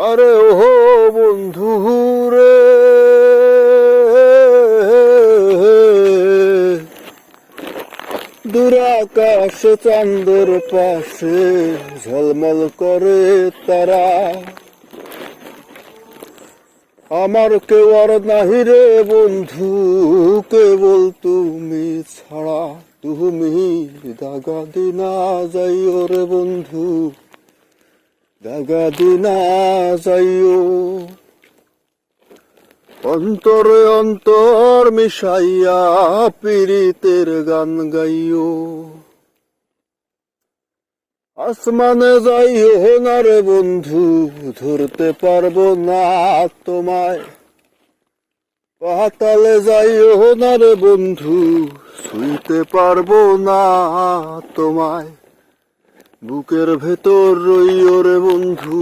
আরে ওহো বন্ধু রে, দূর আকাশে চাঁদের পাশে ঝলমল করে তারা। আমার কেউ আর নাহি রে বন্ধু, কেবল তুমি ছাড়া। তুমি দাগা দিনা যাইও রে বন্ধু, দাগা দিনা যাইও। অন্তরে অন্তর মিশাইয়া পীড়িতের গান গাইও। আসমানে যাইও না রে বন্ধু, ধরতে পারবো না তোমায়। পাতালে যাইও না রে বন্ধু, ছুঁইতে পারবো না তোমায়। বুকের ভেতর রইও রে বন্ধু।